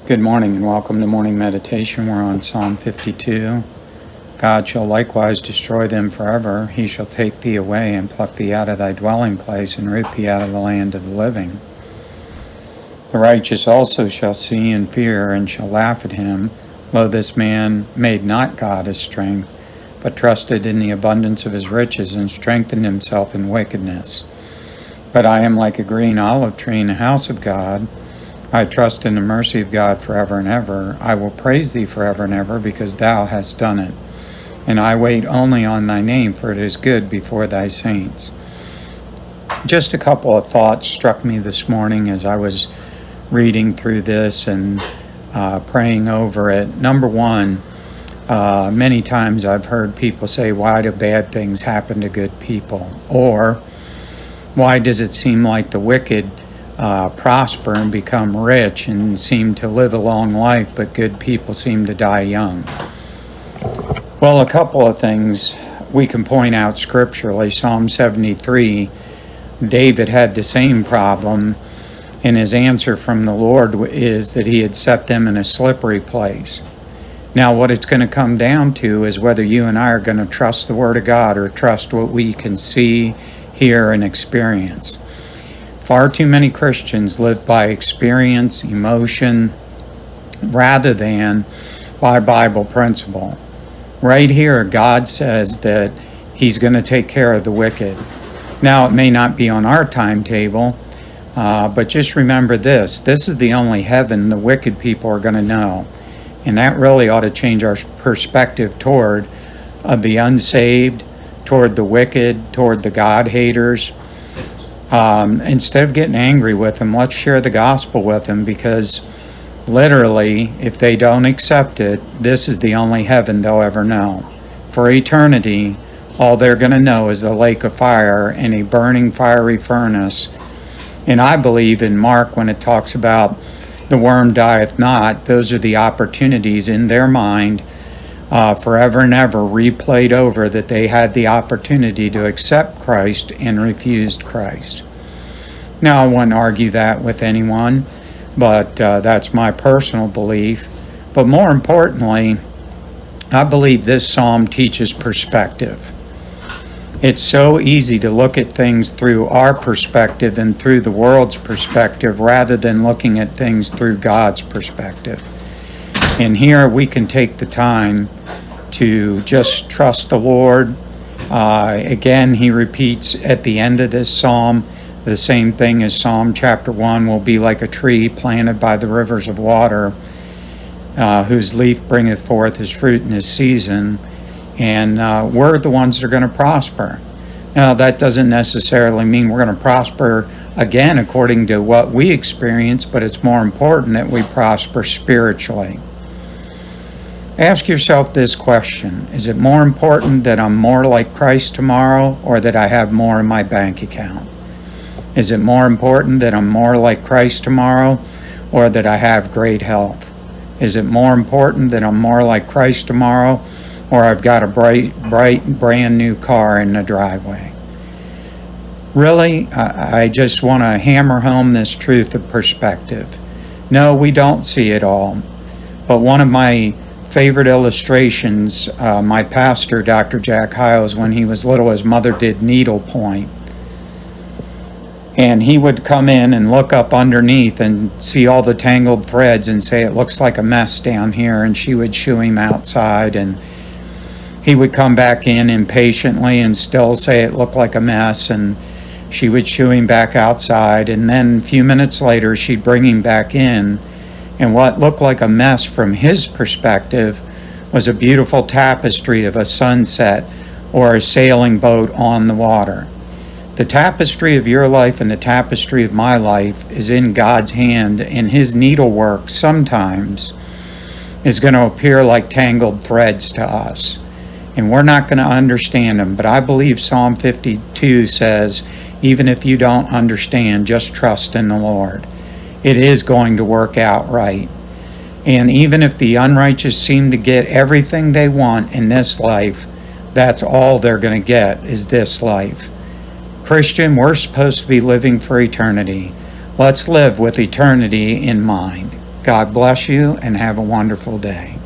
Good morning and welcome to morning meditation. We're on Psalm 52. God shall likewise destroy them forever. He shall take thee away and pluck thee out of thy dwelling place and root thee out of the land of the living. The righteous also shall see and fear and shall laugh at him. Lo, this man made not God his strength, but trusted in the abundance of his riches and strengthened himself in wickedness. But I am like a green olive tree in the house of God. I trust in the mercy of God forever and ever. I will praise thee forever and ever, because thou hast done it. And I wait only on thy name, for it is good before thy saints. Just a couple of thoughts struck me this morning as I was reading through this and praying over it. Number one, many times I've heard people say, why do bad things happen to good people? Or, why does it seem like the wicked prosper and become rich and seem to live a long life, but good people seem to die young? Well, a couple of things we can point out scripturally. Psalm 73, David had the same problem, and his answer from the Lord is that he had set them in a slippery place. Now, what it's going to come down to is whether you and I are going to trust the Word of God or trust what we can see, hear, and experience. Far too many Christians live by experience, emotion, rather than by Bible principle. Right here, God says that He's going to take care of the wicked. Now, it may not be on our timetable, but just remember this. This is the only heaven the wicked people are going to know. And that really ought to change our perspective toward the unsaved, toward the wicked, toward the God haters. Instead of getting angry with them, let's share the gospel with them, because literally, if they don't accept it, this is the only heaven they'll ever know. For eternity, all they're going to know is the lake of fire and a burning fiery furnace. And I believe in Mark, when it talks about the worm dieth not, those are the opportunities in their mind forever and ever replayed over, that they had the opportunity to accept Christ and refused Christ. Now, I wouldn't argue that with anyone, but that's my personal belief. But more importantly, I believe this psalm teaches perspective. It's so easy to look at things through our perspective and through the world's perspective, rather than looking at things through God's perspective. And here we can take the time to just trust the Lord. Again, he repeats at the end of this psalm the same thing as Psalm chapter 1, will be like a tree planted by the rivers of water, whose leaf bringeth forth his fruit in his season. And we're the ones that are going to prosper. Now, that doesn't necessarily mean we're going to prosper again according to what we experience, but it's more important that we prosper spiritually. Ask yourself this question: is it more important that I'm more like Christ tomorrow, or that I have more in my bank account? Is it more important that I'm more like Christ tomorrow, or that I have great health? Is it more important that I'm more like Christ tomorrow, or I've got a bright, brand new car in the driveway? Really, I just want to hammer home this truth of perspective. No, we don't see it all. But one of my favorite illustrations, my pastor, Dr. Jack Hiles, when he was little, his mother did needlepoint. And he would come in and look up underneath and see all the tangled threads and say, it looks like a mess down here. And she would shoo him outside, and he would come back in impatiently and still say it looked like a mess. And she would shoo him back outside. And then a few minutes later, she'd bring him back in. And what looked like a mess from his perspective was a beautiful tapestry of a sunset or a sailing boat on the water. The tapestry of your life and the tapestry of my life is in God's hand, and his needlework sometimes is going to appear like tangled threads to us. And we're not going to understand them. But I believe Psalm 52 says, even if you don't understand, just trust in the Lord. It is going to work out right. And even if the unrighteous seem to get everything they want in this life, that's all they're going to get is this life. Christian, we're supposed to be living for eternity. Let's live with eternity in mind. God bless you and have a wonderful day.